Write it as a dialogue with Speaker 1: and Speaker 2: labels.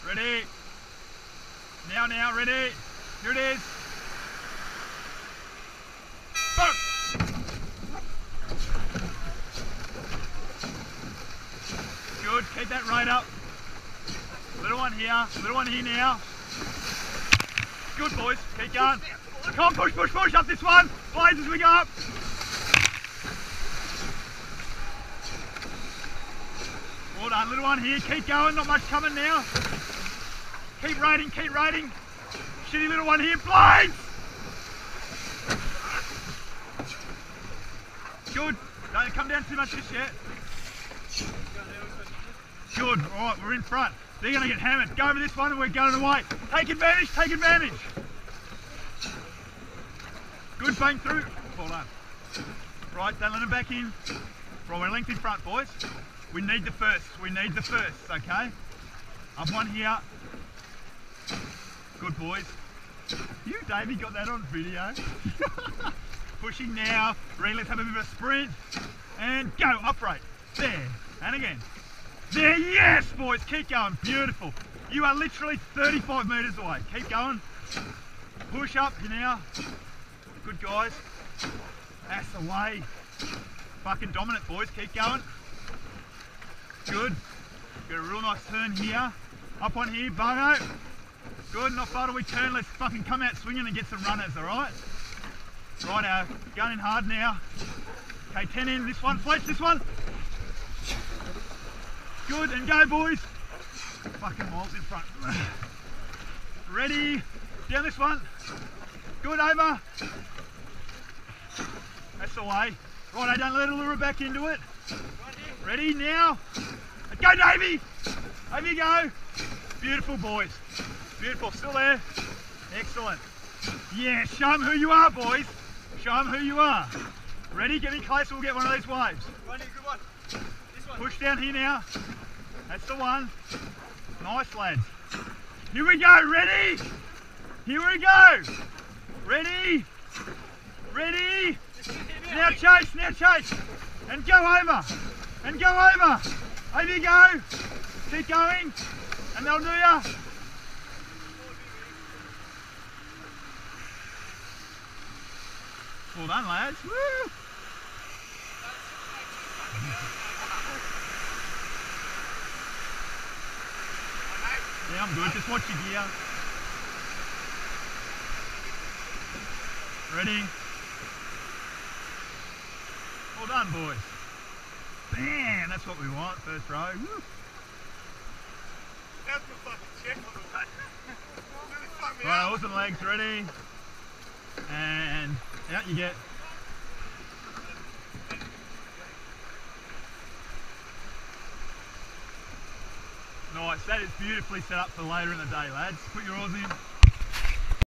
Speaker 1: Ready? Now, ready? Here it is. Boom! Good, keep that right up. Little one here now. Good boys, keep going. Come on, push up this one. Blades as we go up. Well done, little one here, keep going, not much coming now. Keep rating. Shitty little one here, blades! Good, don't come down too much just yet. Good, alright, we're in front. They're going to get hammered. Go over this one and we're going away. Take advantage. Good, bang through. Well done. Right, don't let them back in. Right, we're length in front, boys. We need the first, okay? Up one here. Good, boys. You, Davey, got that on video. Pushing now. Ready, let's have a bit of a sprint. And go, upright. There, and again. There, yes, boys, keep going, beautiful. You are literally 35 metres away. Keep going. Push up now. Good, guys. That's the way. Fucking dominant, boys, keep going. Good. Got a real nice turn here. Up on here, Bargo. Good, not far till we turn. Let's fucking come out swinging and get some runners, alright? Righto, going in hard now. Okay, 10 in, this one, fletch this one. Good, and go, boys. Fucking miles in front. Ready, down this one. Good, over. That's the way. Righto, don't let it lure back into it. Ready, now. Go, Davey. Over you go. Beautiful, boys. Beautiful, still there. Excellent. Yeah, show them who you are, boys. Show them who you are. Ready, get me closer, we'll get one of these waves.
Speaker 2: Good one. This one.
Speaker 1: Push down here now. That's the one. Nice, lads. Here we go, ready? Here we go. Ready? Ready? Now chase. And go over. Over you go. Keep going. And they'll do ya. Well done, lads. Woo! Yeah, I'm good. Just watch your gear. Ready? Well done, boys. Bam! That's what we want. First row. Woo.
Speaker 2: That's the fucking check on the back.
Speaker 1: Right, horse and legs ready. And out you get. Nice, that is beautifully set up for later in the day, lads. Put your oars in.